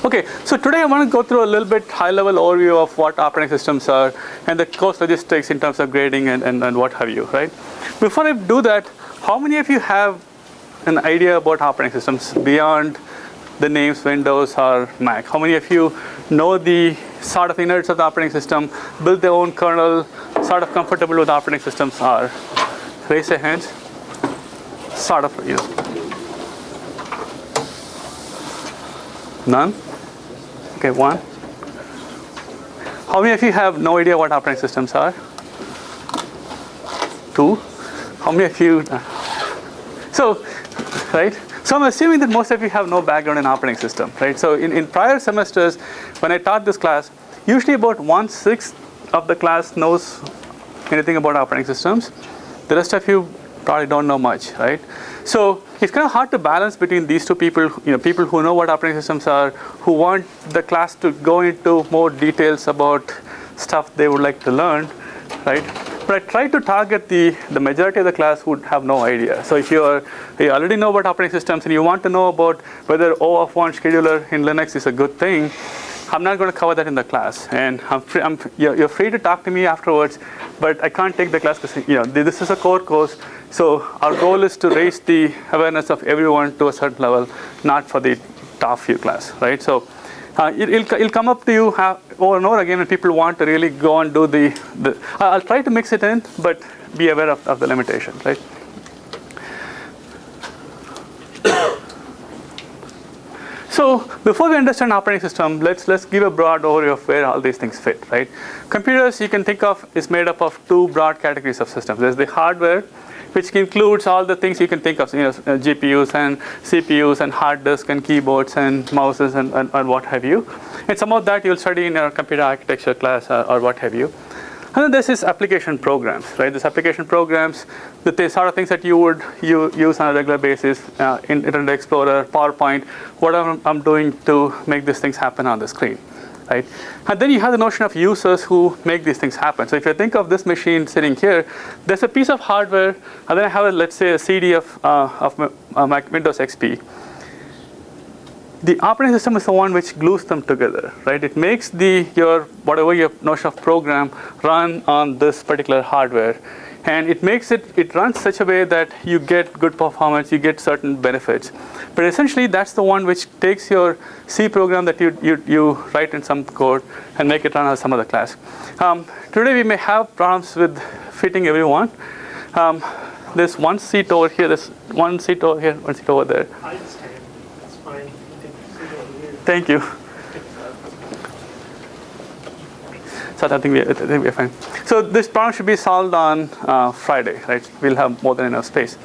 Okay, so today I want to go through a little bit high-level overview of what operating systems are and the course logistics in terms of grading and what have you, right? Before I do that, how many of you have an idea about operating systems beyond the names Windows or Mac? How many of you know the sort of innards of the operating system, build their own kernel, sort of comfortable with operating systems are? Raise your hands. Sort of, you know. None? Okay, one. How many of you have no idea what operating systems are? Two. How many of you? So, right? So I'm assuming that most of you have no background in operating system, right? So in prior semesters, when I taught this class, usually about 1/6 of the class knows anything about operating systems. The rest of you probably don't know much, right? So it's kind of hard to balance between these two people, people who know what operating systems are, who want the class to go into more details about stuff they would like to learn, right? But I try to target the majority of the class who would have no idea. So if you already know about operating systems and you want to know about whether O of 1 scheduler in Linux is a good thing, I'm not going to cover that in the class. And you're free to talk to me afterwards, but I can't take the class because this is a core course. So our goal is to raise the awareness of everyone to a certain level, not for the top few class, right? So it'll come up to you over and over again when people want to really go and do I'll try to mix it in, but be aware of the limitation, right? So before we understand operating system, let's give a broad overview of where all these things fit, right? Computers, you can think of, is made up of two broad categories of systems. There's the hardware, which includes all the things you can think of, GPUs and CPUs and hard disk and keyboards and mouses and what have you. And some of that you'll study in your computer architecture class or what have you. And then this is application programs, right? This application programs, the sort of things that you would use on a regular basis, in Internet Explorer, PowerPoint, whatever I'm doing to make these things happen on the screen, right? And then you have the notion of users who make these things happen. So if you think of this machine sitting here, there's a piece of hardware, and then I have, let's say, a CD of Windows XP. The operating system is the one which glues them together, right? It makes whatever your notion of program run on this particular hardware, and it runs such a way that you get good performance, you get certain benefits. But essentially, that's the one which takes your C program that you write in some code and make it run on some other class. Today we may have problems with fitting everyone. There's one seat over here, there's one seat over here, one seat over there. I understand. It's fine. Thank you. So I think we're fine. So this problem should be solved on Friday, right? We'll have more than enough space.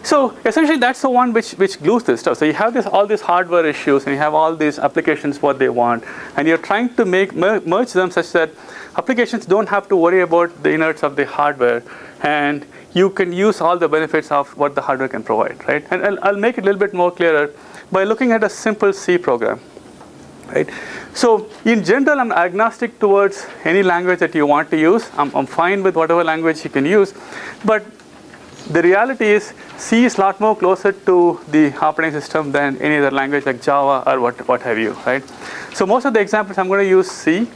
So essentially, that's the one which glues this stuff. So you have all these hardware issues, and you have all these applications what they want, and you're trying to merge them such that applications don't have to worry about the innards of the hardware, and you can use all the benefits of what the hardware can provide, right? And I'll make it a little bit more clearer by looking at a simple C program, right? So in general, I'm agnostic towards any language that you want to use. I'm fine with whatever language you can use, but the reality is C is a lot more closer to the operating system than any other language like Java or what have you, right? So most of the examples I'm going to use C,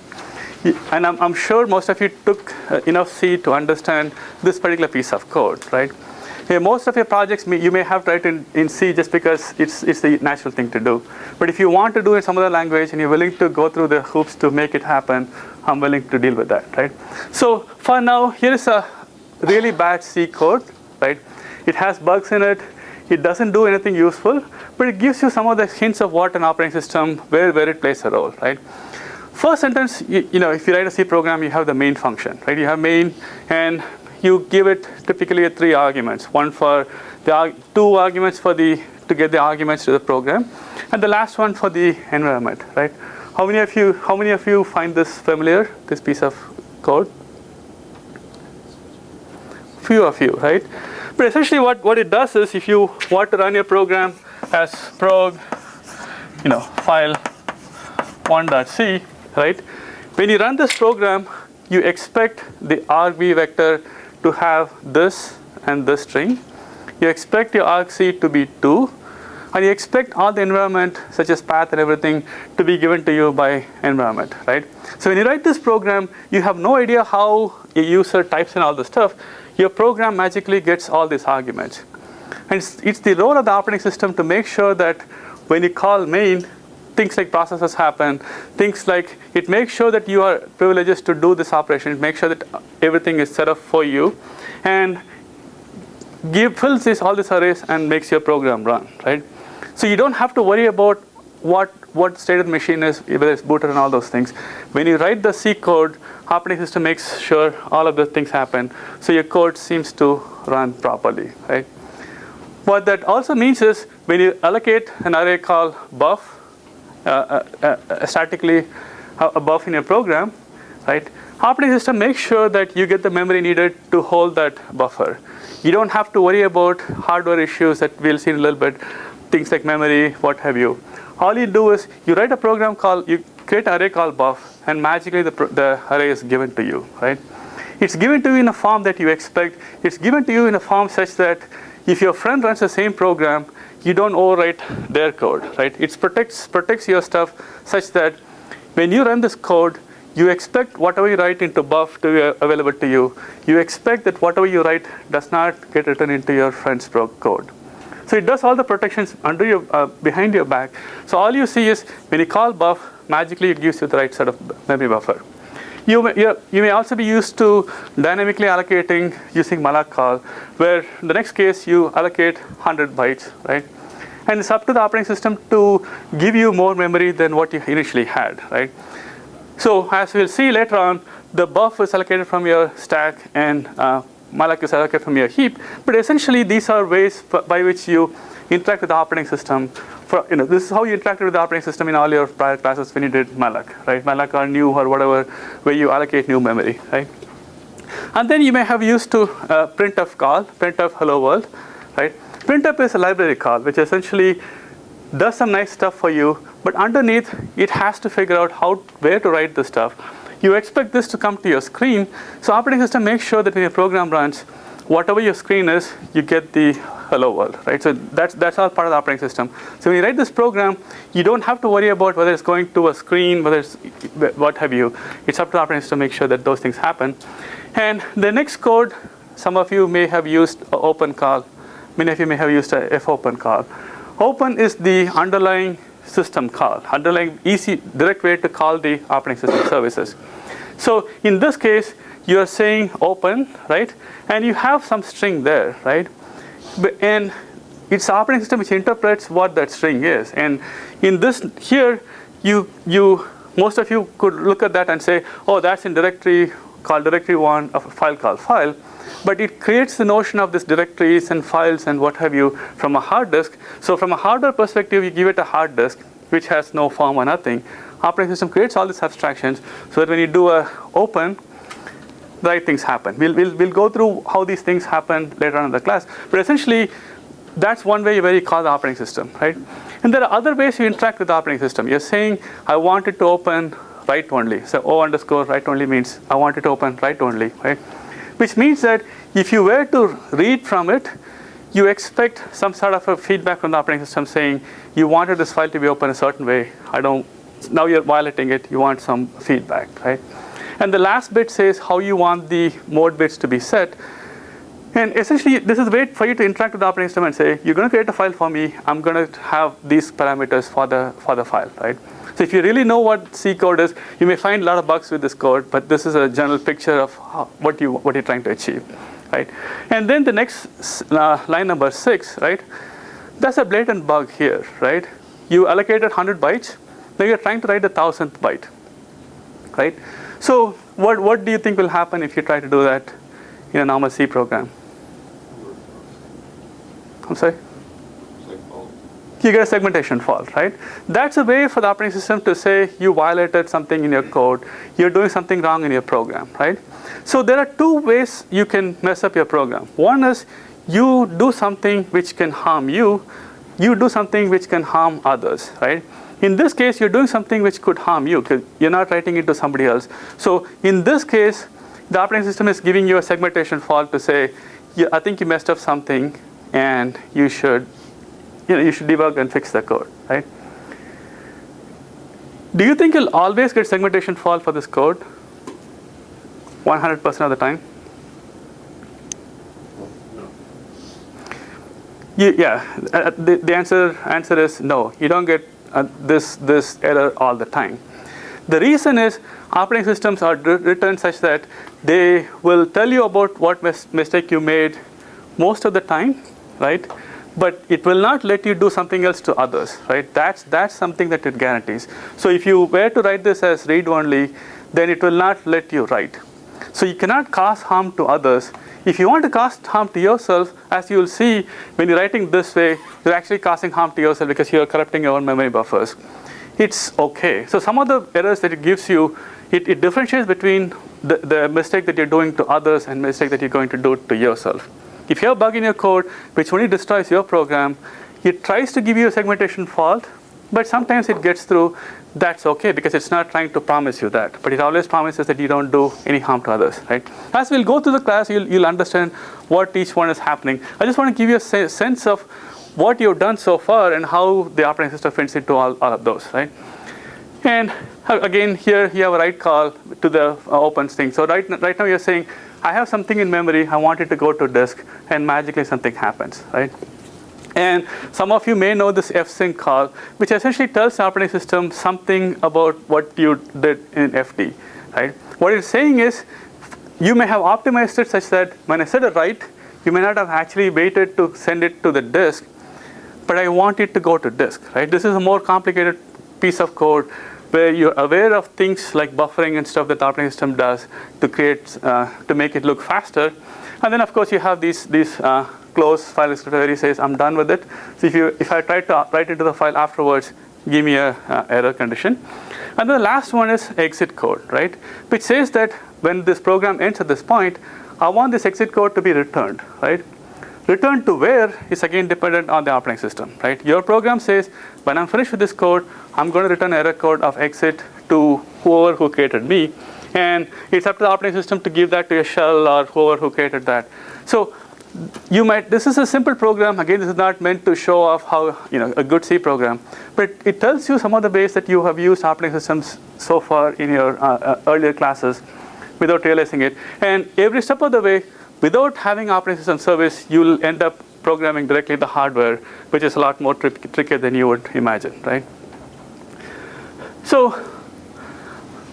and I'm sure most of you took enough C to understand this particular piece of code, right? Most of your projects you may have to write in C just because it's the natural thing to do. But if you want to do it in some other language and you're willing to go through the hoops to make it happen, I'm willing to deal with that, right? So for now, here is a really bad C code, right? It has bugs in it. It doesn't do anything useful, but it gives you some of the hints of what an operating system, where it plays a role, right? First sentence, if you write a C program, you have the main function, right? You have main, and you give it typically 3 arguments. One for the 2 arguments to get the arguments to the program, and the last one for the environment, right? How many of you find this familiar? This piece of code? Few of you, right? But essentially, what it does is, if you want to run your program as prog, file 1.c, right? When you run this program, you expect the argv vector to have this and this string. You expect your argc to be 2, and you expect all the environment, such as path and everything, to be given to you by environment, right? So when you write this program, you have no idea how a user types in all the stuff. Your program magically gets all these arguments. And it's the role of the operating system to make sure that when you call main, things like processes happen, things like it makes sure that you are privileged to do this operation, it makes sure that everything is set up for you, and fills all these arrays and makes your program run, right? So you don't have to worry about what state of the machine is, whether it's booted and all those things. When you write the C code, operating system makes sure all of the things happen, so your code seems to run properly, right? What that also means is when you allocate an array called buff, statically a buff in your program, right? Operating system makes sure that you get the memory needed to hold that buffer. You don't have to worry about hardware issues that we'll see in a little bit, things like memory, what have you. All you do is you write a program called, you create an array called buff, and magically the array is given to you, right? It's given to you in a form that you expect. It's given to you in a form such that if your friend runs the same program, you don't overwrite their code, right? It protects your stuff such that when you run this code, you expect whatever you write into buff to be available to you. You expect that whatever you write does not get written into your friend's code. So it does all the protections under your behind your back. So all you see is when you call buff, magically it gives you the right set of memory buffer. You may also be used to dynamically allocating using malloc call, where in the next case you allocate 100 bytes, right? And it's up to the operating system to give you more memory than what you initially had, right? So as we'll see later on, the buff is allocated from your stack and malloc is allocated from your heap. But essentially, these are ways by which you interact with the operating system. This is how you interacted with the operating system in all your prior classes when you did malloc, right? Malloc or new or whatever, where you allocate new memory, right? And then you may have used to printf call, printf hello world, right? Printf is a library call, which essentially does some nice stuff for you, but underneath, it has to figure out where to write the stuff. You expect this to come to your screen, so operating system makes sure that when your program runs, whatever your screen is, you get the hello world, right? So that's all part of the operating system. So when you write this program, you don't have to worry about whether it's going to a screen, whether it's what have you. It's up to the operating system to make sure that those things happen. And the next code, some of you may have used open call. Many of you may have used a fopen call. Open is the underlying system call, underlying easy, direct way to call the operating system services. So in this case, you're saying open, right? And you have some string there, right? And it's the operating system which interprets what that string is. And in this here, most of you could look at that and say, oh, that's in directory called directory1 of a file called file. But it creates the notion of these directories and files and what have you from a hard disk. So from a hardware perspective, you give it a hard disk, which has no form or nothing. Operating system creates all these abstractions so that when you do a open, the right things happen. We'll go through how these things happen later on in the class. But essentially, that's one way where you call the operating system, right? And there are other ways you interact with the operating system. You're saying, I want it to open write only. So O_write only means I want it to open write only, right? Which means that if you were to read from it, you expect some sort of a feedback from the operating system saying, you wanted this file to be open a certain way. Now you're violating it. You want some feedback, right? And the last bit says how you want the mode bits to be set. And essentially, this is a way for you to interact with the operating system and say, you're going to create a file for me. I'm going to have these parameters for the file, right? So if you really know what C code is, you may find a lot of bugs with this code, but this is a general picture of what you're trying to achieve, right? And then the next line number 6, right? That's a blatant bug here, right? You allocated 100 bytes. Now you're trying to write the 1000th byte, right? So what do you think will happen if you try to do that in a normal C program? I'm sorry? You get a segmentation fault, right? That's a way for the operating system to say you violated something in your code. You're doing something wrong in your program, right? So there are two ways you can mess up your program. One is you do something which can harm you. You do something which can harm others, right? In this case, you're doing something which could harm you because you're not writing it to somebody else. So in this case, the operating system is giving you a segmentation fault to say, I think you messed up something and you should you should debug and fix the code, right? Do you think you'll always get segmentation fault for this code? 100% of the time? The answer is no. You don't get this error all the time. The reason is operating systems are written such that they will tell you about what mistake you made most of the time, right? But it will not let you do something else to others, right? That's something that it guarantees. So if you were to write this as read only, then it will not let you write. So you cannot cause harm to others. If you want to cause harm to yourself, as you will see when you're writing this way, you're actually causing harm to yourself because you're corrupting your own memory buffers. It's okay. So some of the errors that it gives you, it differentiates between the mistake that you're doing to others and mistake that you're going to do to yourself. If you have a bug in your code which only destroys your program, it tries to give you a segmentation fault, but sometimes it gets through. That's okay because it's not trying to promise you that, but it always promises that you don't do any harm to others, right? As we'll go through the class, you'll understand what each one is happening. I just want to give you a sense of what you've done so far and how the operating system fits into all of those, right? And again, here you have a write call to the opens thing. So right now you're saying, I have something in memory, I want it to go to disk, and magically something happens, right? And some of you may know this fsync call, which essentially tells the operating system something about what you did in FD, right? What it's saying is, you may have optimized it such that when I said a write, you may not have actually waited to send it to the disk, but I want it to go to disk, right? This is a more complicated piece of code where you're aware of things like buffering and stuff that the operating system does to create, to make it look faster. And then of course you have these close file descriptor where it says I'm done with it. So if I try to write into the file afterwards, give me a error condition. And then the last one is exit code, right? Which says that when this program ends at this point, I want this exit code to be returned, right? Return to where is again dependent on the operating system, right? Your program says, when I'm finished with this code, I'm going to return error code of exit to whoever who created me. And it's up to the operating system to give that to a shell or whoever who created that. So this is a simple program. Again, this is not meant to show off how, a good C program. But it tells you some of the ways that you have used operating systems so far in your earlier classes without realizing it. And every step of the way, without having operating system service, you'll end up programming directly the hardware, which is a lot more trickier than you would imagine, right? So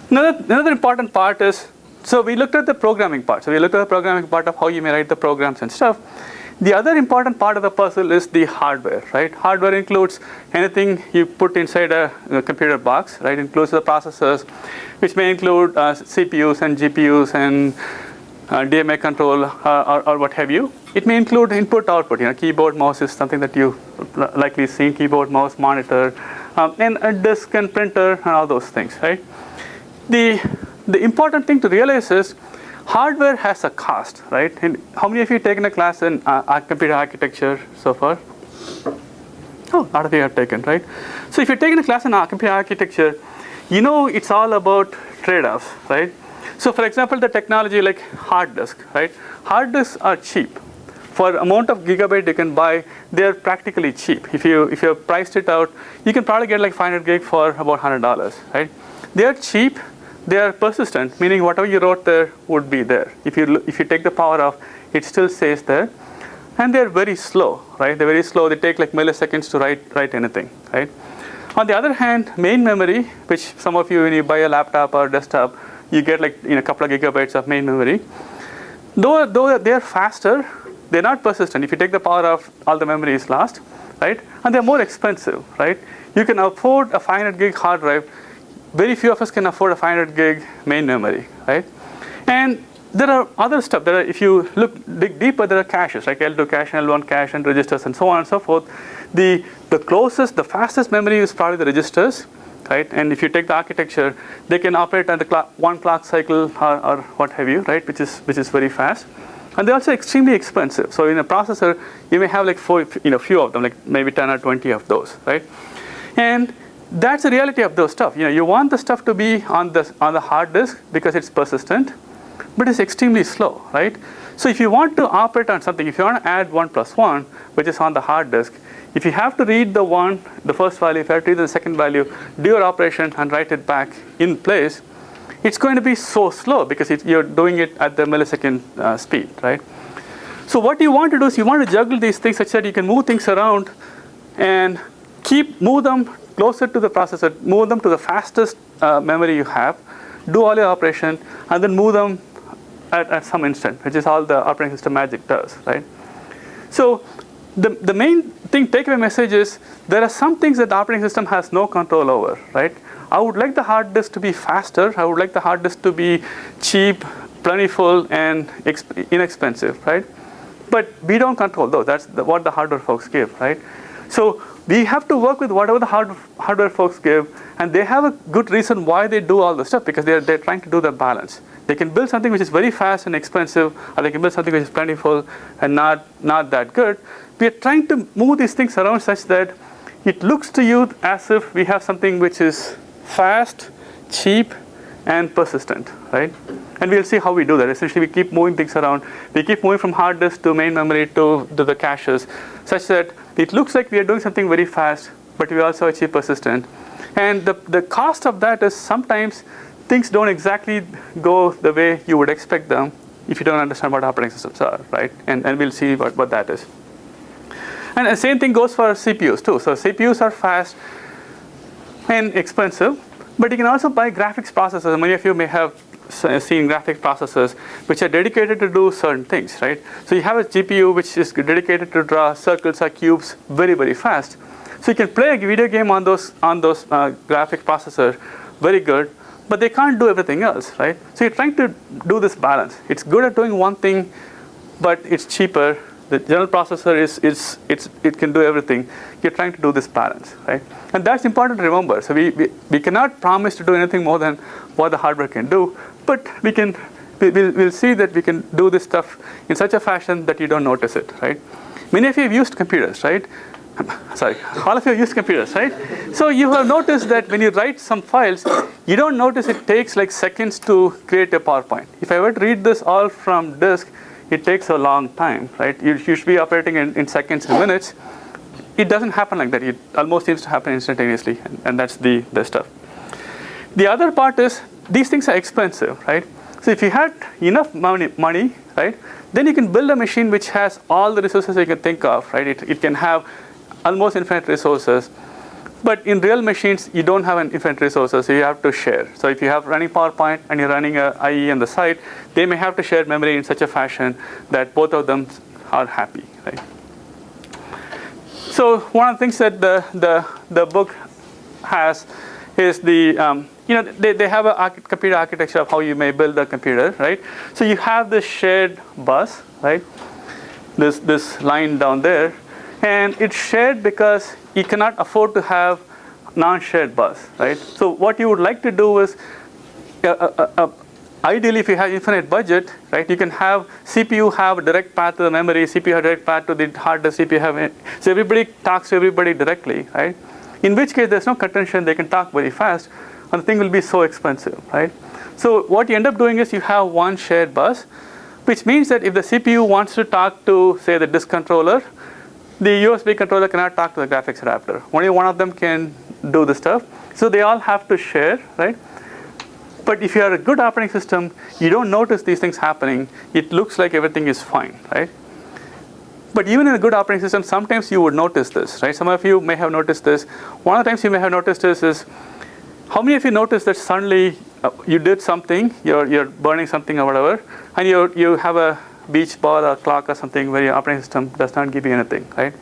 another important part is, so we looked at the programming part. So we looked at the programming part of how you may write the programs and stuff. The other important part of the puzzle is the hardware, right? Hardware includes anything you put inside a computer box, right? It includes the processors, which may include CPUs and GPUs and DMA control or what have you. It may include input-output. Keyboard, mouse is something that you likely seen. Keyboard, mouse, monitor, and a disk and printer and all those things, right? The important thing to realize is hardware has a cost, right? And how many of you have taken a class in computer architecture so far? Oh, a lot of you have taken, right? So if you're taking a class in computer architecture, it's all about trade-offs, right? So for example, the technology like hard disk, right? Hard disks are cheap. For amount of gigabyte you can buy, they're practically cheap. If you priced it out, you can probably get like 500 gig for about $100, right? They're cheap. They are persistent, meaning whatever you wrote there would be there. If you take the power off, it still stays there. And they're very slow, right? They're very slow. They take like milliseconds to write anything, right? On the other hand, main memory, which some of you, when you buy a laptop or desktop, you get like a couple of gigabytes of main memory. Though they're faster, they're not persistent. If you take the power off, all the memory is lost, right? And they're more expensive, right? You can afford a 500 gig hard drive. Very few of us can afford a 500 gig main memory, right? And there are other stuff. If you dig deeper, there are caches, like L2 cache, and L1 cache, and registers, and so on and so forth. The fastest memory is probably the registers, right? And if you take the architecture, they can operate at the one clock cycle or what have you, right? Which is very fast. And they're also extremely expensive. So in a processor, you may have like few of them, like maybe 10 or 20 of those, right? And that's the reality of those stuff. You want the stuff to be on the hard disk because it's persistent, but it's extremely slow, right? So if you want to operate on something, if you want to add 1 plus 1, which is on the hard disk, if you have to read the first value, if you have to read the second value, do your operation and write it back in place, it's going to be so slow because you're doing it at the millisecond speed, right? So what you want to do is you want to juggle these things such that you can move things around and move them closer to the processor, move them to the fastest memory you have, do all your operation, and then move them at some instant, which is all the operating system magic does, right? So the main thing, takeaway message is there are some things that the operating system has no control over, right? I would like the hard disk to be faster. I would like the hard disk to be cheap, plentiful, and inexpensive, right? But we don't control those. That's what the hardware folks give, right? So we have to work with whatever the hardware folks give, and they have a good reason why they do all the stuff, because they're trying to do the balance. They can build something which is very fast and expensive, or they can build something which is plentiful and not that good. We are trying to move these things around such that it looks to you as if we have something which is fast, cheap, and persistent, right? And we'll see how we do that. Essentially, we keep moving things around. We keep moving from hard disk to main memory to the caches, such that it looks like we are doing something very fast, but we also achieve persistent. And the cost of that is sometimes things don't exactly go the way you would expect them if you don't understand what operating systems are, right? And we'll see what that is. And the same thing goes for CPUs too. So CPUs are fast and expensive, but you can also buy graphics processors. Many of you may have seen graphics processors which are dedicated to do certain things, right? So you have a GPU which is dedicated to draw circles or cubes very, very fast. So you can play a video game on those graphics processors very good, but they can't do everything else, right? So you're trying to do this balance. It's good at doing one thing, but it's cheaper. The general processor it can do everything. You're trying to do this balance, right? And that's important to remember. So we cannot promise to do anything more than what the hardware can do, but we'll see that we can do this stuff in such a fashion that you don't notice it, right? Many of you have used computers, right? Sorry, all of you have used computers, right? So you have noticed that when you write some files, you don't notice it takes like seconds to create a PowerPoint. If I were to read this all from disk, it takes a long time, right? You should be operating in seconds and minutes. It doesn't happen like that. It almost seems to happen instantaneously, and that's the stuff. The other part is these things are expensive, right? So if you had enough money, right, then you can build a machine which has all the resources you can think of, right? It can have almost infinite resources. But in real machines, you don't have an infinite resources, so you have to share. So if you have running PowerPoint and you're running a IE on the side, they may have to share memory in such a fashion that both of them are happy, right? So one of the things that the book has is they have a computer architecture of how you may build a computer, right? So you have this shared bus, right? This line down there. And it's shared because you cannot afford to have non-shared bus, right? So what you would like to do is, ideally, if you have infinite budget, right, you can have CPU have a direct path to the memory, CPU have a direct path to the hard disk, CPU have so everybody talks to everybody directly, right? In which case, there's no contention, they can talk very fast, and the thing will be so expensive, right? So what you end up doing is you have one shared bus, which means that if the CPU wants to talk to, say, the disk controller, the USB controller cannot talk to the graphics adapter. Only one of them can do the stuff. So they all have to share, right? But if you are a good operating system, you don't notice these things happening. It looks like everything is fine, right? But even in a good operating system, sometimes you would notice this, right? Some of you may have noticed this. One of the times you may have noticed this is, how many of you noticed that suddenly you did something, you're burning something or whatever, and you have a beach ball or clock or something where your operating system does not give you anything, right?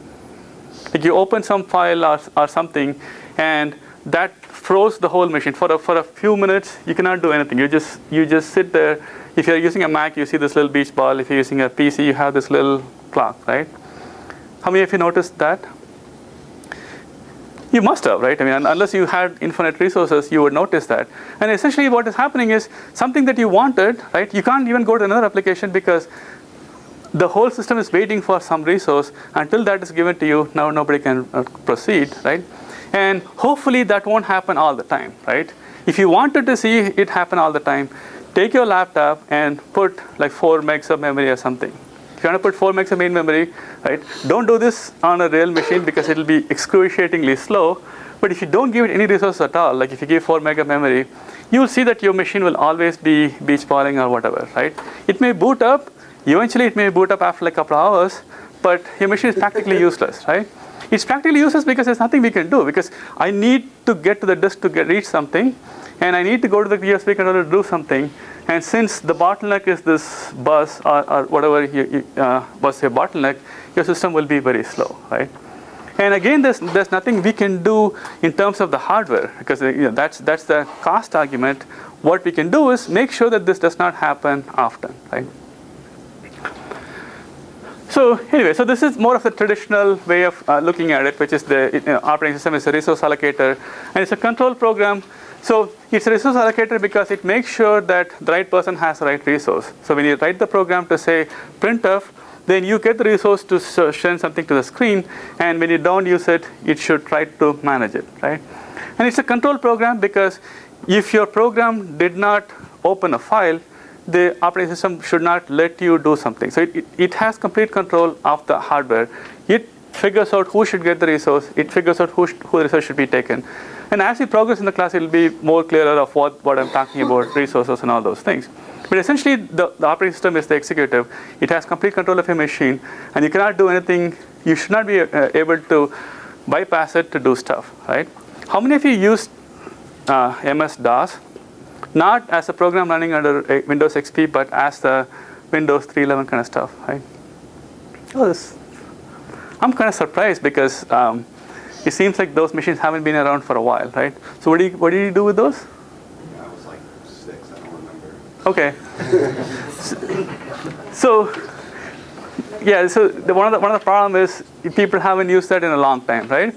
Like you open some file or something, and that froze the whole machine. For a few minutes, you cannot do anything. You just sit there. If you're using a Mac, you see this little beach ball. If you're using a PC, you have this little clock, right? How many of you noticed that? You must have, right? I mean, unless you had infinite resources, you would notice that. And essentially what is happening is something that you wanted, right? You can't even go to another application because the whole system is waiting for some resource. Until that is given to you, now nobody can proceed, right? And hopefully that won't happen all the time, right? If you wanted to see it happen all the time, take your laptop and put like 4 megs of memory or something. If you want to put 4 megs of main memory, right? Don't do this on a real machine because it'll be excruciatingly slow. But if you don't give it any resources at all, like if you give 4 meg of memory, you will see that your machine will always be beach balling or whatever, right? It may boot up. Eventually, it may boot up after like a couple of hours, but your machine is practically useless, right? It's practically useless because there's nothing we can do, because I need to get to the disk to reach something, and I need to go to the USB controller to do something. And since the bottleneck is this bus or whatever was your bottleneck, your system will be very slow, right? And again, there's nothing we can do in terms of the hardware, because that's the cost argument. What we can do is make sure that this does not happen often, right? So anyway, so this is more of the traditional way of looking at it, which is the operating system is a resource allocator, and it's a control program. So it's a resource allocator because it makes sure that the right person has the right resource. So when you write the program to say printf, then you get the resource to send something to the screen, and when you don't use it, it should try to manage it, right? And it's a control program because if your program did not open a file, the operating system should not let you do something. So it has complete control of the hardware. It figures out who should get the resource. It figures out who the resource should be taken. And as we progress in the class, it will be more clearer of what I'm talking about, resources and all those things. But essentially, the operating system is the executive. It has complete control of your machine, and you cannot do anything. You should not be able to bypass it to do stuff, right? How many of you use MS-DOS? Not as a program running under Windows XP, but as the Windows 3.11 kind of stuff, right? I'm kind of surprised because it seems like those machines haven't been around for a while, right? So what do you do with those? I was like 6, I don't remember. Okay. So one of the problems is people haven't used that in a long time, right?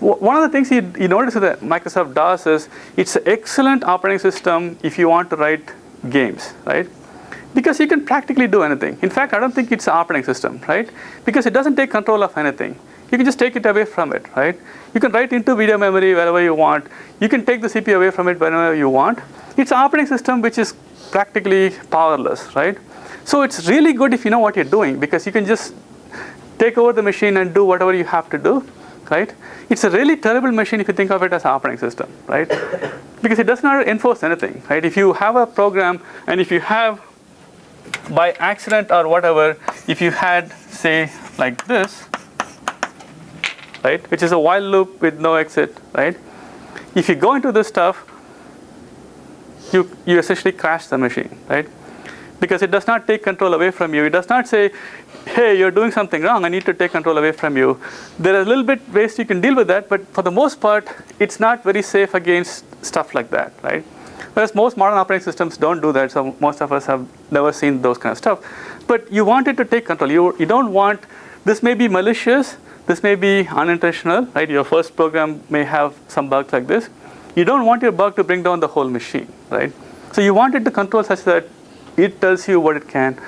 One of the things you notice with the Microsoft DOS is it's an excellent operating system if you want to write games, right? Because you can practically do anything. In fact, I don't think it's an operating system, right? Because it doesn't take control of anything. You can just take it away from it, right? You can write into video memory wherever you want. You can take the CPU away from it whenever you want. It's an operating system which is practically powerless, right? So it's really good if you know what you're doing, because you can just take over the machine and do whatever you have to do, right? It's a really terrible machine if you think of it as an operating system, right? Because it does not enforce anything, right? If you have a program, and if you have, by accident or whatever, if you had, say, like this, right, which is a while loop with no exit, right? If you go into this stuff, you essentially crash the machine, right? Because it does not take control away from you. It does not say, hey, you're doing something wrong, I need to take control away from you. There are a little bit ways you can deal with that, but for the most part, it's not very safe against stuff like that, right? Whereas most modern operating systems don't do that, so most of us have never seen those kind of stuff. But you want it to take control. You don't want, this may be malicious, this may be unintentional, right? Your first program may have some bugs like this. You don't want your bug to bring down the whole machine, right? So you want it to control such that it tells you what it can,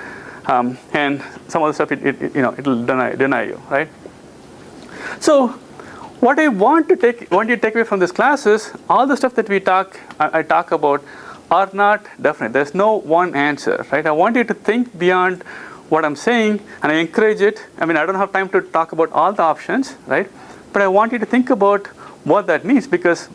and some other stuff it'll deny you, right? So what I want you to take away from this class is all the stuff that I talk about are not definite. There's no one answer, right? I want you to think beyond what I'm saying, and I encourage it. I mean, I don't have time to talk about all the options, right? But I want you to think about what that means, because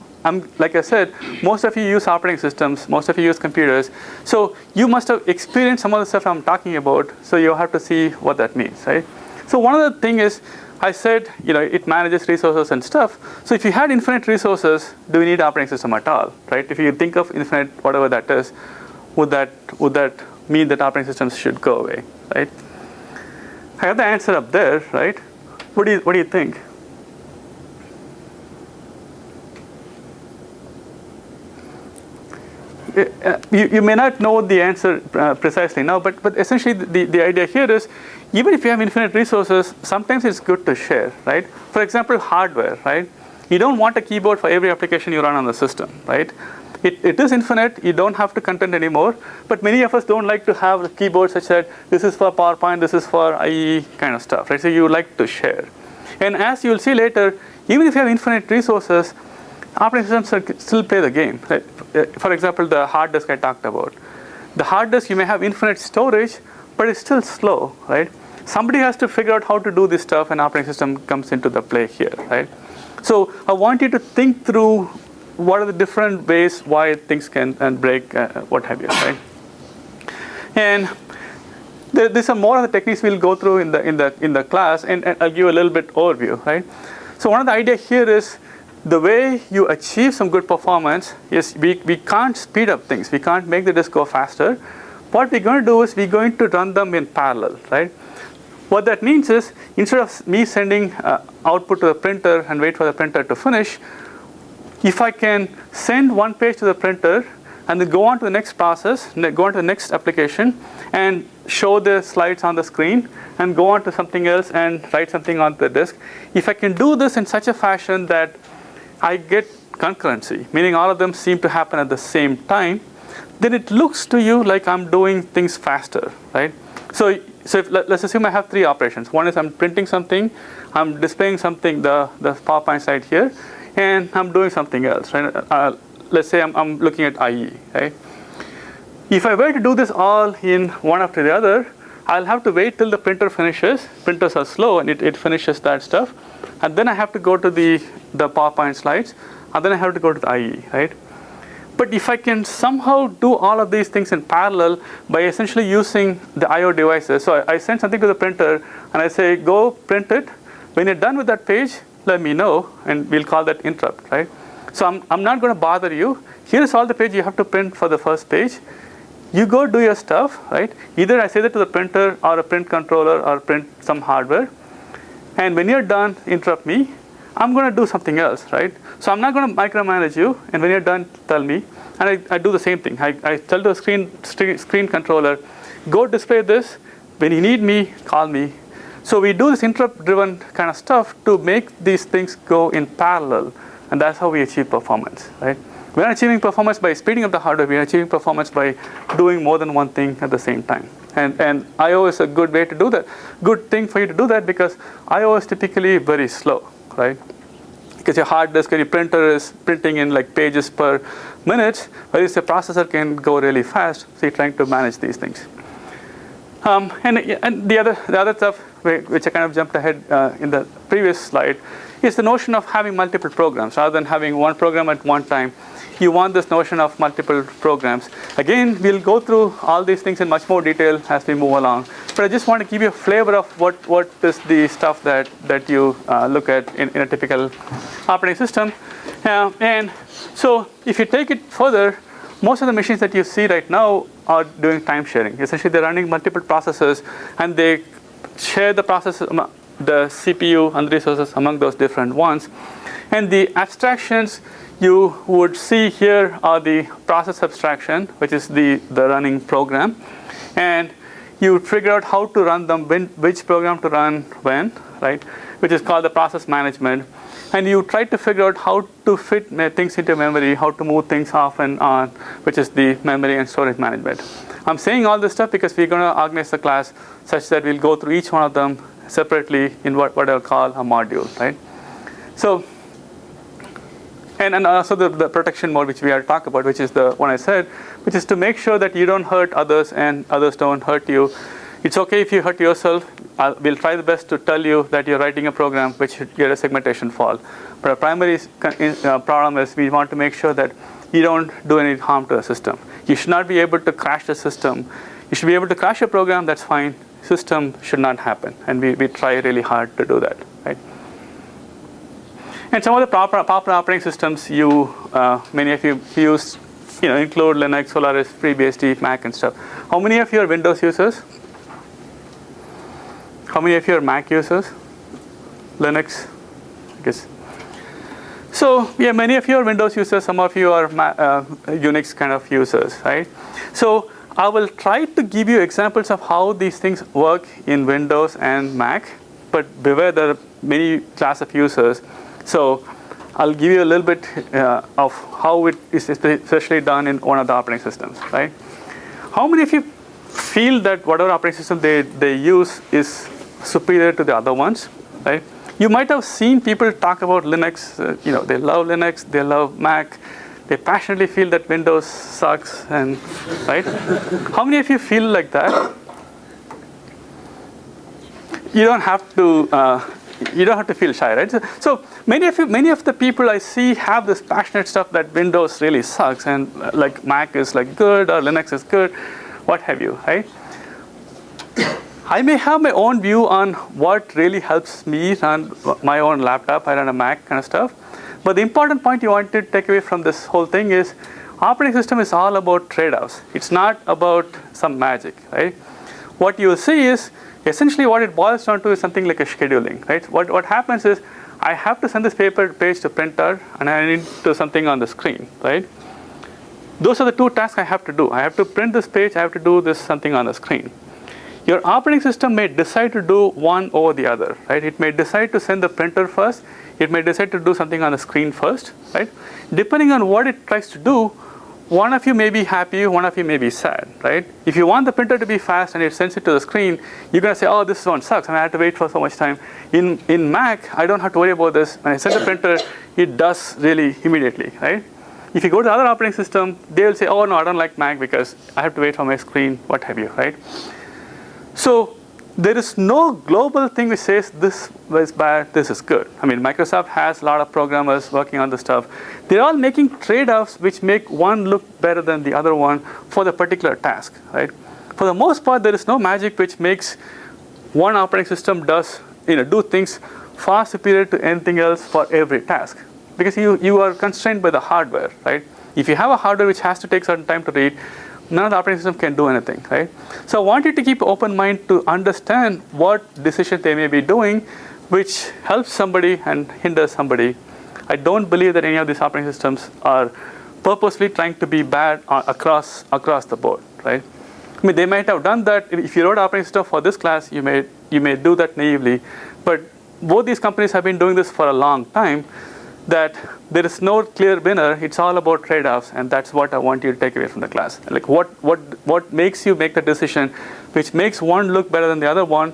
like I said, most of you use operating systems, most of you use computers. So you must have experienced some of the stuff I'm talking about, so you have to see what that means, right? So one of the things is, I said, it manages resources and stuff. So if you had infinite resources, do we need an operating system at all, right? If you think of infinite, whatever that is, would that mean that operating systems should go away, right? I have the answer up there, right? What do you think? You may not know the answer precisely now, but essentially the idea here is, even if you have infinite resources, sometimes it's good to share, right? For example, hardware, right? You don't want a keyboard for every application you run on the system, right? It is infinite. You don't have to contend anymore. But many of us don't like to have a keyboard such that this is for PowerPoint, this is for IE kind of stuff, right? So you like to share. And as you'll see later, even if you have infinite resources, operating systems still play the game, right? For example, the hard disk I talked about. The hard disk, you may have infinite storage, but it's still slow, right? Somebody has to figure out how to do this stuff, and operating system comes into the play here, right? So I want you to think through what are the different ways why things can break, what have you, right? And these are more of the techniques we'll go through in the class, and I'll give you a little bit overview, right? So one of the idea here is the way you achieve some good performance is we can't speed up things. We can't make the disk go faster. What we're going to do is we're going to run them in parallel, right? What that means is instead of me sending output to the printer and wait for the printer to finish, if I can send one page to the printer and then go on to the next process, go on to the next application, and show the slides on the screen, and go on to something else and write something on the disk. If I can do this in such a fashion that I get concurrency, meaning all of them seem to happen at the same time, then it looks to you like I'm doing things faster, right? So let's assume I have three operations. One is I'm printing something, I'm displaying something, the PowerPoint slide here, and I'm doing something else, right? Let's say I'm looking at IE, right? If I were to do this all in one after the other, I'll have to wait till the printer finishes. Printers are slow, and it finishes that stuff. And then I have to go to the PowerPoint slides, and then I have to go to the IE, right? But if I can somehow do all of these things in parallel by essentially using the I/O devices, so I send something to the printer, and I say, go print it. When you're done with that page, let me know, and we'll call that interrupt, right? So I'm not going to bother you. Here's all the page you have to print for the first page. You go do your stuff, right? Either I say that to the printer or a print controller or print some hardware. And when you're done, interrupt me. I'm going to do something else, right? So I'm not going to micromanage you. And when you're done, tell me. And I do the same thing. I tell the screen controller, go display this. When you need me, call me. So we do this interrupt-driven kind of stuff to make these things go in parallel. And that's how we achieve performance, right? We're not achieving performance by speeding up the hardware. We're achieving performance by doing more than one thing at the same time. And I/O is a good way to do that. Good thing for you to do that because I/O is typically very slow, right? Because your hard disk and your printer is printing in like pages per minute, whereas the processor can go really fast. So you're trying to manage these things. And the other stuff, which I kind of jumped ahead in the previous slide, is the notion of having multiple programs rather than having one program at one time. You want this notion of multiple programs. Again, we'll go through all these things in much more detail as we move along. But I just want to give you a flavor of what is the stuff that you look at in a typical operating system. And so if you take it further, most of the machines that you see right now are doing time sharing. Essentially, they're running multiple processes, and they share the processes, the CPU and the resources among those different ones. And the abstractions you would see here are the process abstraction, which is the running program. And you figure out how to run them, which program to run when, right? Which is called the process management. And you try to figure out how to fit things into memory, how to move things off and on, which is the memory and storage management. I'm saying all this stuff because we're going to organize the class such that we'll go through each one of them separately in what I'll call a module, right? So, and also the protection mode, which we are talking about, which is the one I said, which is to make sure that you don't hurt others and others don't hurt you. It's okay if you hurt yourself. We'll try the best to tell you that you're writing a program which should get a segmentation fault. But our primary problem is we want to make sure that you don't do any harm to the system. You should not be able to crash the system. You should be able to crash a program, that's fine. System should not happen. And we try really hard to do that, right? And some of the popular operating systems many of you use, include Linux, Solaris, FreeBSD, Mac, and stuff. How many of you are Windows users? How many of you are Mac users? Linux, I guess. So yeah, many of you are Windows users. Some of you are Unix kind of users, right? So I will try to give you examples of how these things work in Windows and Mac, but beware there are many class of users. So I'll give you a little bit of how it is especially done in one of the operating systems, right? How many of you feel that whatever operating system they use is superior to the other ones, right? You might have seen people talk about Linux. They love Linux, they love Mac, They passionately feel that Windows sucks, and right? How many of you feel like that? You don't have to feel shy, right? So many of the people I see have this passionate stuff that Windows really sucks, and like Mac is like good or Linux is good, what have you, right? I may have my own view on what really helps me run my own laptop. I run a Mac kind of stuff. But the important point you want to take away from this whole thing is operating system is all about trade-offs. It's not about some magic, right? What you'll see is essentially what it boils down to is something like a scheduling, right? What happens is I have to send this paper page to printer and I need to do something on the screen, right? Those are the two tasks I have to do. I have to print this page, I have to do this something on the screen. Your operating system may decide to do one over the other, right? It may decide to send the printer first. It may decide to do something on the screen first, right? Depending on what it tries to do, one of you may be happy, one of you may be sad, right? If you want the printer to be fast and it sends it to the screen, you're going to say, oh, this one sucks, and I have to wait for so much time. In Mac, I don't have to worry about this. When I send the printer, it does really immediately, right? If you go to the other operating system, they will say, oh, no, I don't like Mac because I have to wait for my screen, what have you, right? So there is no global thing which says this is bad, this is good. I mean, Microsoft has a lot of programmers working on this stuff. They're all making trade-offs which make one look better than the other one for the particular task, right? For the most part, there is no magic which makes one operating system do things far superior to anything else for every task. Because you are constrained by the hardware, right? If you have a hardware which has to take certain time to read, none of the operating system can do anything, right? So I want you to keep an open mind to understand what decision they may be doing, which helps somebody and hinders somebody. I don't believe that any of these operating systems are purposely trying to be bad across the board, right? I mean, they might have done that. If you wrote operating system for this class, you may do that naively. But both these companies have been doing this for a long time, that there is no clear winner. It's all about trade-offs, and that's what I want you to take away from the class. Like what makes you make the decision which makes one look better than the other one,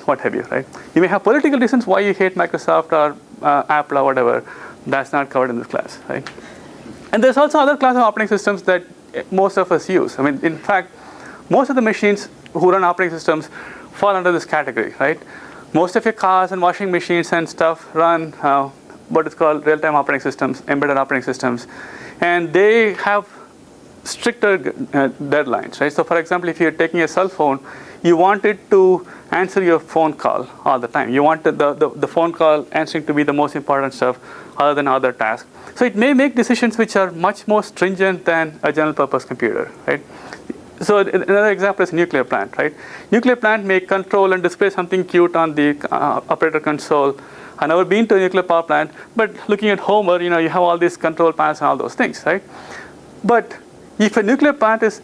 what have you, right? You may have political reasons why you hate Microsoft or Apple or whatever. That's not covered in this class, right? And there's also other class of operating systems that most of us use. I mean, in fact, most of the machines who run operating systems fall under this category, right? Most of your cars and washing machines and stuff run what is called real-time operating systems, embedded operating systems, and they have stricter deadlines, right? So for example, if you're taking a cell phone, you want it to answer your phone call all the time. You want the phone call answering to be the most important stuff other than other tasks. So it may make decisions which are much more stringent than a general purpose computer, right? So another example is nuclear plant, right? Nuclear plant may control and display something cute on the operator console. I've never been to a nuclear power plant, but looking at Homer, you have all these control panels and all those things, right? But if a nuclear plant is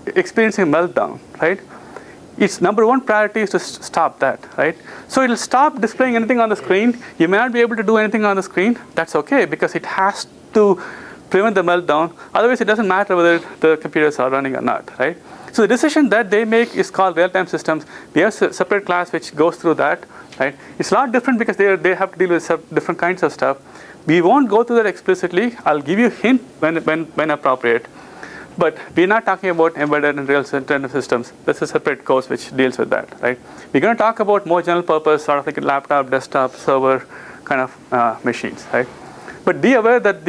experiencing a meltdown, right, its number one priority is to stop that, right? So it'll stop displaying anything on the screen. You may not be able to do anything on the screen. That's okay, because it has to prevent the meltdown. Otherwise, it doesn't matter whether the computers are running or not, right? So the decision that they make is called real-time systems. We have a separate class which goes through that, right? It's a lot different because they have to deal with different kinds of stuff. We won't go through that explicitly. I'll give you a hint when appropriate. But we're not talking about embedded and real-time systems. This is a separate course which deals with that, right? We're going to talk about more general purpose, sort of like a laptop, desktop, server kind of machines, right? But be aware that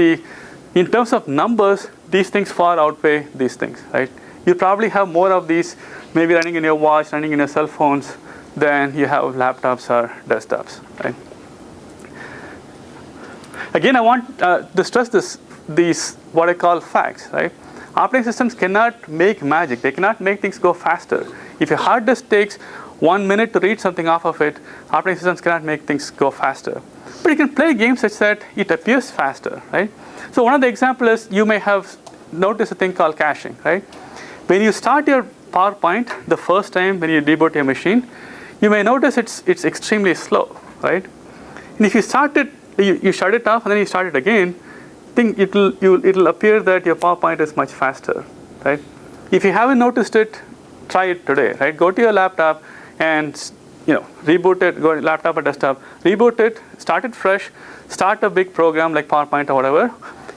in terms of numbers, these things far outweigh these things, right? You probably have more of these maybe running in your watch, running in your cell phones, than you have laptops or desktops, right? Again, I want to stress these what I call facts, right? Operating systems cannot make magic. They cannot make things go faster. If your hard disk takes 1 minute to read something off of it, operating systems cannot make things go faster. But you can play games such that it appears faster, right? So one of the examples is you may have noticed a thing called caching, right? When you start your PowerPoint the first time when you reboot your machine, you may notice it's extremely slow, right? And if you start it, you shut it off and then you start it again, it'll appear that your PowerPoint is much faster, right? If you haven't noticed it, try it today, right? Go to your laptop and reboot it. Go to laptop or desktop, reboot it, start it fresh, start a big program like PowerPoint or whatever.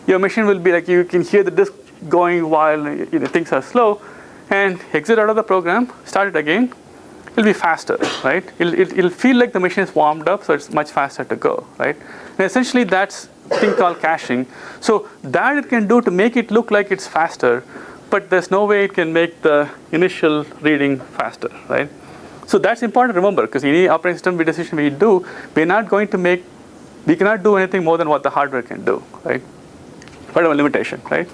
your machine will be like, you can hear the disk going while things are slow, and exit out of the program, start it again. It'll be faster, right? It'll feel like the machine is warmed up, so it's much faster to go, right? And essentially, that's a thing called caching. So that it can do to make it look like it's faster, but there's no way it can make the initial reading faster, right? So that's important to remember, because any operating system decision we do, we cannot do anything more than what the hardware can do, right? Part of a limitation, right?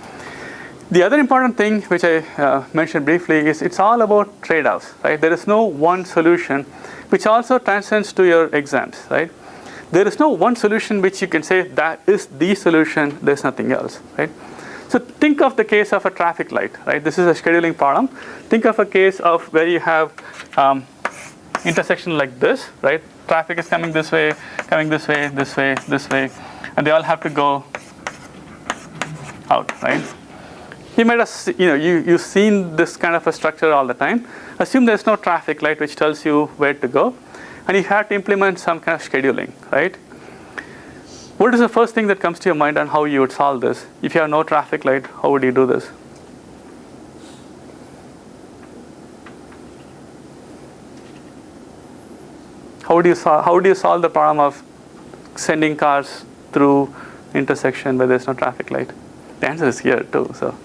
The other important thing, which I mentioned briefly, is it's all about trade-offs, right? There is no one solution, which also transcends to your exams, right? There is no one solution which you can say that is the solution, there's nothing else, right? So think of the case of a traffic light, right? This is a scheduling problem. Think of a case of where you have intersection like this, right? Traffic is coming this way, this way, this way, and they all have to go out, right? You might have, you've seen this kind of a structure all the time. Assume there's no traffic light which tells you where to go, and you have to implement some kind of scheduling, right? What is the first thing that comes to your mind on how you would solve this? If you have no traffic light, how would you do this? How would you solve the problem of sending cars through intersection where there's no traffic light? The answer is here too. So,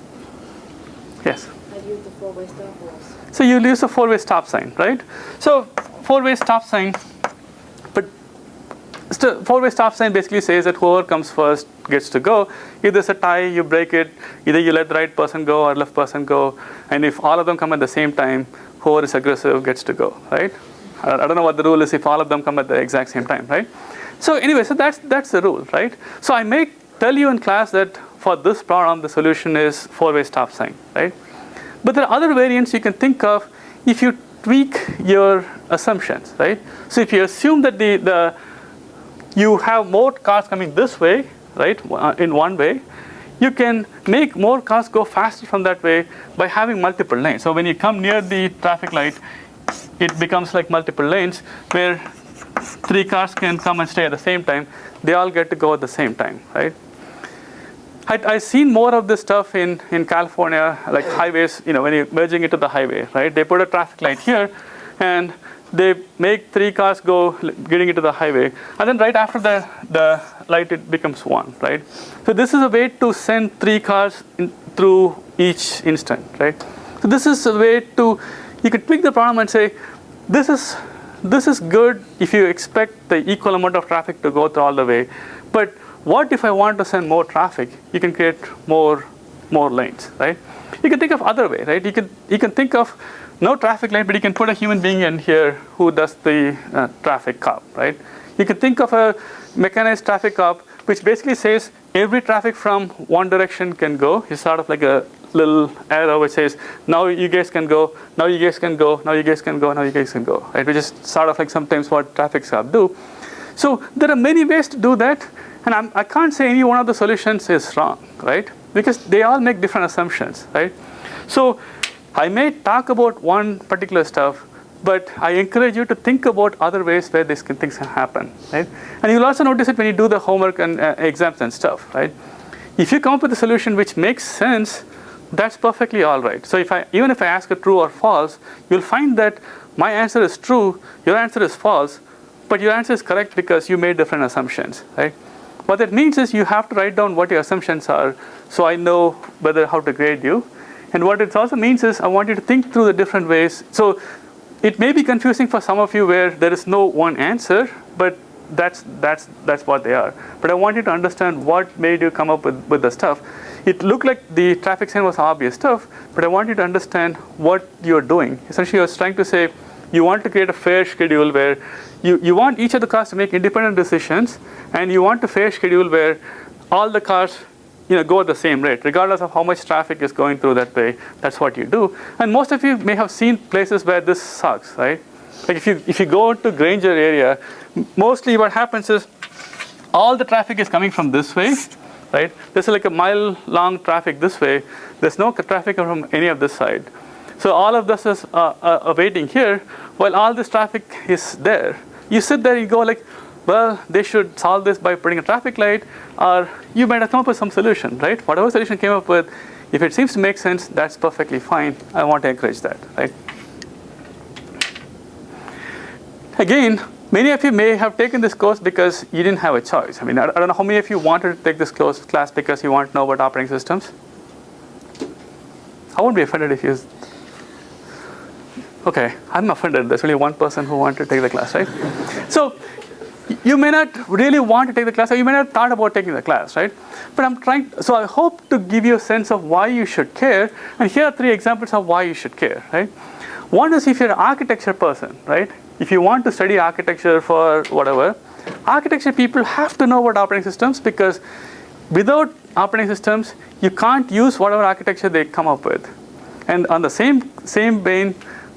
yes. I'd use the four-way stop loss. So you'll use a four-way stop sign, right? So four-way stop sign, but four-way stop sign basically says that whoever comes first gets to go. If there's a tie, you break it. Either you let the right person go or left person go. And if all of them come at the same time, whoever is aggressive gets to go, right? I don't know what the rule is if all of them come at the exact same time, right? So anyway, so that's the rule, right? So I may tell you in class that for this problem, the solution is four-way stop sign, right? But there are other variants you can think of if you tweak your assumptions, right? So if you assume that you have more cars coming this way, right, in one way, you can make more cars go faster from that way by having multiple lanes. So when you come near the traffic light, it becomes like multiple lanes where 3 cars can come and stay at the same time. They all get to go at the same time, right? I've seen more of this stuff in California, like highways, when you're merging into the highway, right? They put a traffic light here, and they make 3 cars go getting into the highway. And then right after the light, it becomes 1, right? So this is a way to send 3 cars through each instant, right? So this is a way you can tweak the problem and say, this is good if you expect the equal amount of traffic to go through all the way. But what if I want to send more traffic? You can create more lanes, right? You can think of other way, right? You can think of no traffic light, but you can put a human being in here who does the traffic cop, right? You can think of a mechanized traffic cop, which basically says every traffic from one direction can go. It's sort of like a little arrow which says, now you guys can go, now you guys can go, now you guys can go, now you guys can go, right? Which is sort of like sometimes what traffic cops do. So there are many ways to do that. And I can't say any one of the solutions is wrong, right? Because they all make different assumptions, right? So I may talk about one particular stuff, but I encourage you to think about other ways where things can happen, right? And you'll also notice it when you do the homework and exams and stuff, right? If you come up with a solution which makes sense, that's perfectly all right. So even if I ask a true or false, you'll find that my answer is true, your answer is false, but your answer is correct because you made different assumptions, right? What that means is you have to write down what your assumptions are so I know how to grade you. And what it also means is I want you to think through the different ways. So it may be confusing for some of you where there is no one answer, but that's what they are. But I want you to understand what made you come up with the stuff. It looked like the traffic sign was obvious stuff, but I want you to understand what you're doing. Essentially, you're trying to say you want to create a fair schedule where you want each of the cars to make independent decisions, and you want a fair schedule where all the cars go at the same rate, regardless of how much traffic is going through that way. That's what you do. And most of you may have seen places where this sucks, right? Like if you go to Granger area, mostly what happens is all the traffic is coming from this way, right? There's like a mile-long traffic this way. There's no traffic from any of this side. So all of this is waiting here, while all this traffic is there. You sit there and go like, well, they should solve this by putting a traffic light, or you might have come up with some solution, right? Whatever solution came up with, if it seems to make sense, that's perfectly fine. I want to encourage that, right? Again, many of you may have taken this course because you didn't have a choice. I mean, I don't know how many of you wanted to take this class because you want to know about operating systems. I won't be offended if you... Okay, I'm offended. There's only one person who wanted to take the class, right? So you may not really want to take the class, or you may not have thought about taking the class, right? But so I hope to give you a sense of why you should care. And here are 3 examples of why you should care, right? One is if you're an architecture person, right? If you want to study architecture for whatever, architecture people have to know about operating systems, because without operating systems, you can't use whatever architecture they come up with. And on the same vein,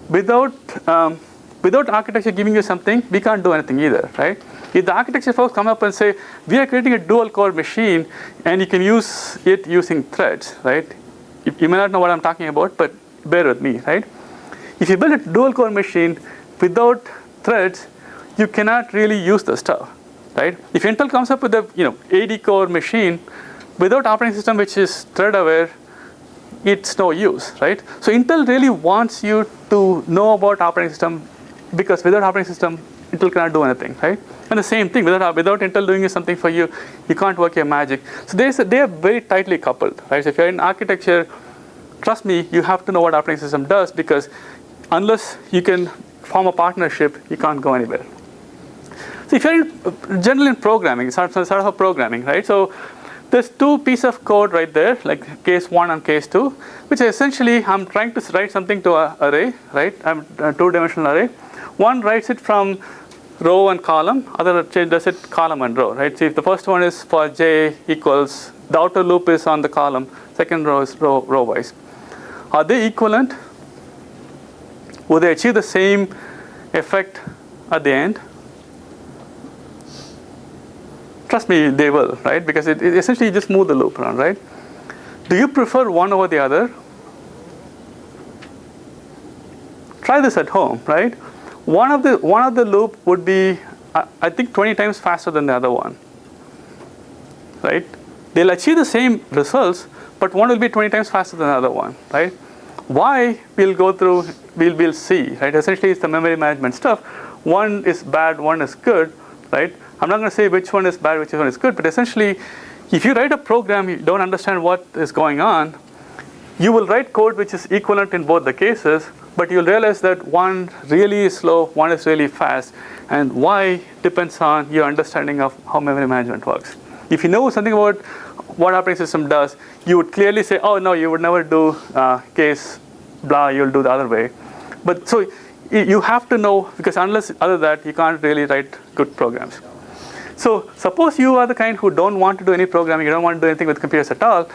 without architecture giving you something, we can't do anything either, right? If the architecture folks come up and say, we are creating a dual core machine and you can use it using threads, right? You may not know what I'm talking about, but bear with me, right? If you build a dual core machine without threads, you cannot really use the stuff, right? If Intel comes up with a 80 core machine without operating system which is thread aware, it's no use, right? So Intel really wants you to know about operating system, because without operating system, Intel cannot do anything, right? And the same thing, without Intel doing something for you, you can't work your magic. So they are very tightly coupled, right? So if you're in architecture, trust me, you have to know what operating system does, because unless you can form a partnership, you can't go anywhere. So if you're generally in programming, it's sort of a programming, right? So there's 2 pieces of code right there, like case 1 and case 2, which essentially I'm trying to write something to an array, right? I'm a 2-dimensional array. One writes it from row and column, other does it column and row, right? So if the first one is for j equals, the outer loop is on the column, second row is row wise. Are they equivalent? Will they achieve the same effect at the end? Trust me, they will, right? Because it essentially you just move the loop around, right? Do you prefer one over the other? Try this at home, right? One of the loop would be, I think, 20 times faster than the other one, right? They'll achieve the same results, but one will be 20 times faster than the other one, right? Why? We'll go through, we'll see, right? Essentially, it's the memory management stuff. One is bad, one is good, right? I'm not going to say which one is bad, which one is good, but essentially, if you write a program, you don't understand what is going on, you will write code which is equivalent in both the cases, but you'll realize that one really is slow, one is really fast, and why depends on your understanding of how memory management works. If you know something about what operating system does, you would clearly say, oh no, you would never do case blah, you'll do the other way. But so you have to know, because unless other that, you can't really write good programs. So suppose you are the kind who don't want to do any programming, you don't want to do anything with computers at all,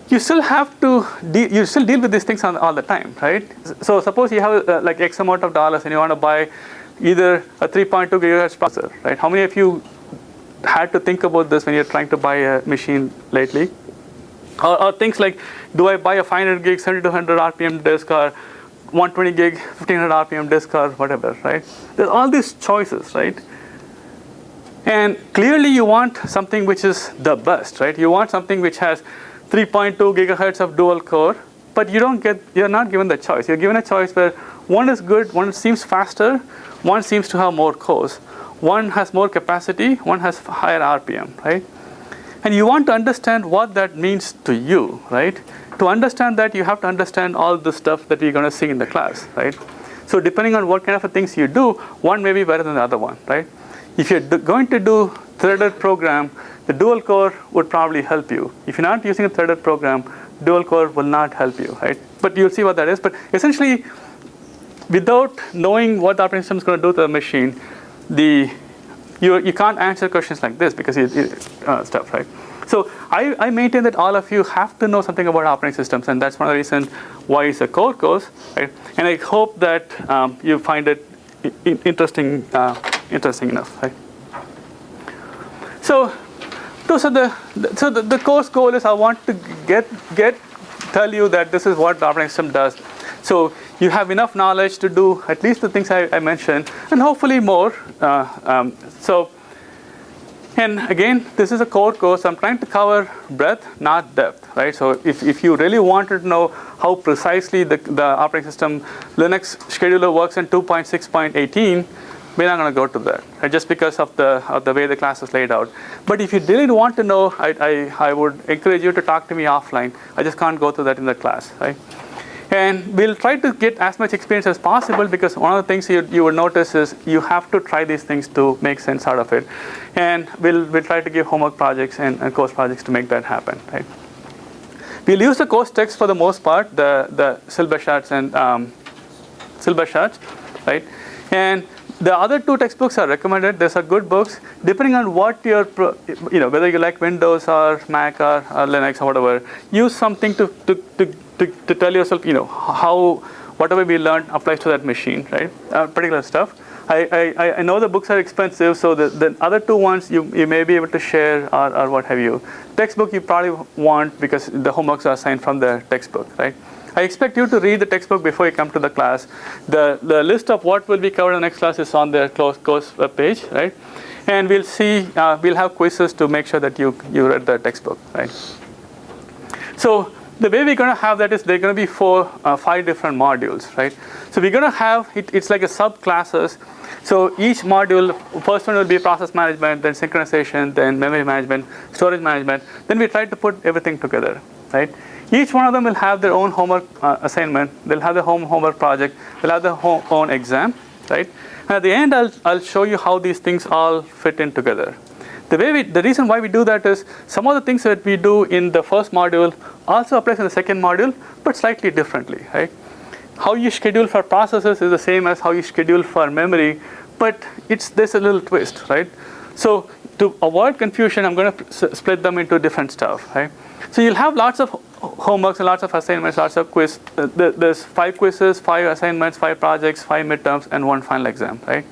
you still have to deal with these things all the time, right? So suppose you have like X amount of dollars and you want to buy either a 3.2 gigahertz processor, right? How many of you had to think about this when you're trying to buy a machine lately? Or things like, do I buy a 500 gig 7200 RPM disk, or 120 gig 1500 RPM disk, or whatever, right? There's all these choices, right? And clearly you want something which is the best, right? You want something which has 3.2 gigahertz of dual core, but you're not given the choice. You're given a choice where one is good, one seems faster, one seems to have more cores, one has more capacity, one has higher RPM, right? And you want to understand what that means to you, right? To understand that, you have to understand all the stuff that we're going to see in the class, right? So depending on what kind of things you do, one may be better than the other one, right? If you're going to do threaded program, the dual core would probably help you. If you're not using a threaded program, dual core will not help you, right? But you'll see what that is. But essentially, without knowing what the operating system is going to do to the machine, you can't answer questions like this, because stuff, right? So I maintain that all of you have to know something about operating systems, and that's one of the reasons why it's a core course, right? And I hope that you find it interesting enough, right? So the course goal is I want to tell you that this is what the operating system does. So you have enough knowledge to do at least the things I mentioned, and hopefully more. So And again, this is a core course. I'm trying to cover breadth, not depth, right? So if you really wanted to know how precisely the operating system Linux scheduler works in 2.6.18, we're not going to go to that, right? Just because of the way the class is laid out. But if you really want to know, I would encourage you to talk to me offline. I just can't go through that in the class, right? And we'll try to get as much experience as possible, because one of the things you will notice is you have to try these things to make sense out of it. And we'll try to give homework projects and course projects to make that happen, right? We'll use the course text for the most part, the syllabus charts and syllabus charts, right? And the other two textbooks are recommended. These are good books. Depending on what your, whether you like Windows or Mac or Linux or whatever, use something to tell yourself, how whatever we learned applies to that machine, right? Particular stuff. I know the books are expensive, so the other two ones you may be able to share or what have you. Textbook you probably want, because the homeworks are assigned from the textbook, right? I expect you to read the textbook before you come to the class. The list of what will be covered in the next class is on the course page, right? And we'll see, we'll have quizzes to make sure that you read the textbook, right? So the way we're going to have that is there are going to be 5 different modules, right? So we're going to have, it's like a subclasses. So each module, first one will be process management, then synchronization, then memory management, storage management. Then we try to put everything together, right? Each one of them will have their own homework assignment. They'll have their homework project. They'll have their own exam, right? And at the end, I'll show you how these things all fit in together. The reason why we do that is some of the things that we do in the first module also applies in the second module, but slightly differently, right? How you schedule for processes is the same as how you schedule for memory, but there's a little twist, right? So to avoid confusion, I'm going to split them into different stuff, right? So you'll have lots of homeworks and lots of assignments, lots of quiz. There's 5 quizzes, 5 assignments, 5 projects, 5 midterms, and 1 final exam, right?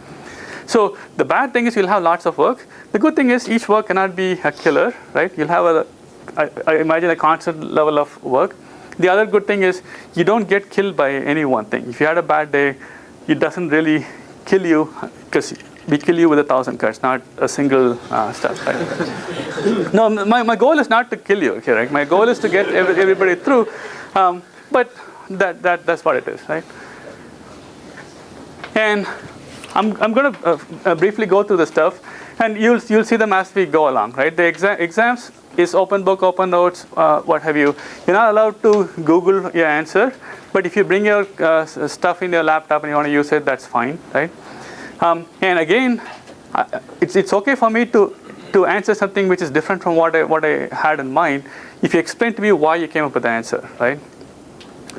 So the bad thing is you'll have lots of work. The good thing is each work cannot be a killer, right? You'll have I imagine a constant level of work. The other good thing is you don't get killed by any one thing. If you had a bad day, it doesn't really kill you, because we kill you with 1,000 cuts, not a single stuff, right? No, my goal is not to kill you, okay, right? My goal is to get everybody through, but that's what it is, right? And I'm going to briefly go through the stuff, and you'll see them as we go along, right? The exams is open book, open notes, what have you. You're not allowed to Google your answer, but if you bring your stuff in your laptop and you want to use it, that's fine, right? And again, it's okay for me to answer something which is different from what I had in mind if you explain to me why you came up with the answer, right?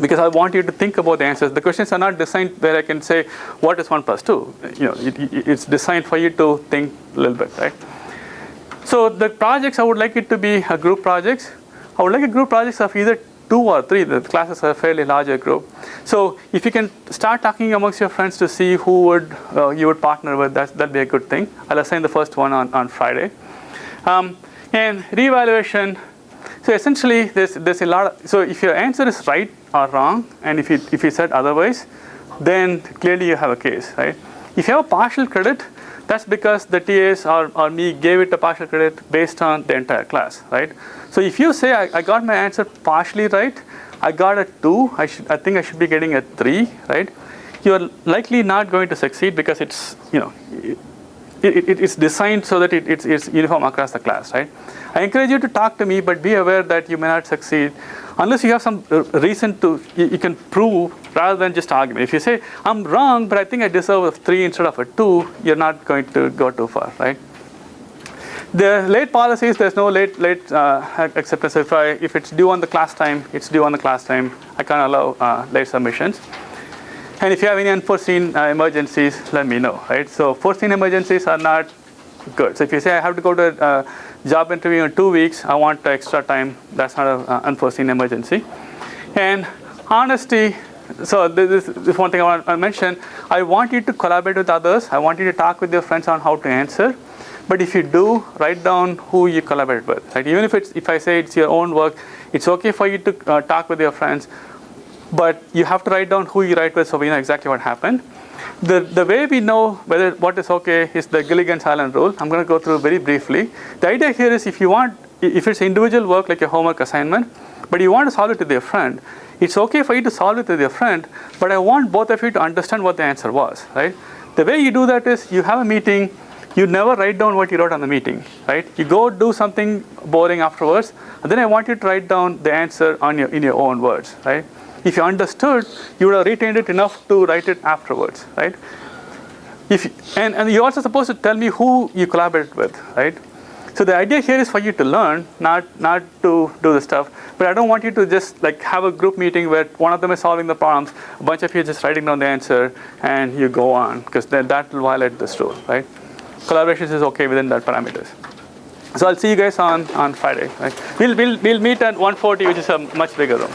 Because I want you to think about the answers. The questions are not designed where I can say, what is 1 plus 2? It's designed for you to think a little bit, right? So the projects, I would like it to be a group projects. I would like a group projects of either 2 or 3. The classes are a fairly larger group. So if you can start talking amongst your friends to see who you would partner with, that'd be a good thing. I'll assign the first one on Friday. And reevaluation. So essentially, there's a lot. So if your answer is right or wrong, and if you said otherwise, then clearly you have a case, right? If you have a partial credit, that's because the TAs or me gave it a partial credit based on the entire class, right? So if you say I got my answer partially right, I got a 2, I think I should be getting a 3, right? You're likely not going to succeed because it's it's designed so that it's uniform across the class, right? I encourage you to talk to me, but be aware that you may not succeed unless you have some reason you can prove, rather than just argument. If you say, I'm wrong, but I think I deserve a 3 instead of a 2, you're not going to go too far, right? The late policies, there's no late acceptance. If it's due on the class time, it's due on the class time. I can't allow late submissions. And if you have any unforeseen emergencies, let me know, right? So foreseen emergencies are not good. So if you say I have to go to a job interview in 2 weeks, I want extra time, that's not an unforeseen emergency. And honesty, so this is one thing I want to mention. I want you to collaborate with others. I want you to talk with your friends on how to answer. But if you do, write down who you collaborate with, right? Even if I say it's your own work, it's okay for you to talk with your friends. but you have to write down who you write with so we know exactly what happened. The way we know whether what is okay is the Gilligan's Island rule. I'm going to go through very briefly. The idea here is if it's individual work like a homework assignment, but you want to solve it with your friend, it's okay for you to solve it with your friend, but I want both of you to understand what the answer was, right? The way you do that is you have a meeting, you never write down what you wrote on the meeting, right? You go do something boring afterwards, and then I want you to write down the answer in your own words, right? If you understood, you would have retained it enough to write it afterwards, right? And you're also supposed to tell me who you collaborated with, right? So the idea here is for you to learn, not to do the stuff. But I don't want you to just like have a group meeting where one of them is solving the problems, a bunch of you just writing down the answer, and you go on, because then that will violate this rule, right? Collaborations is okay within that parameters. So I'll see you guys on Friday. Right? We'll meet at 1:40, which is a much bigger room.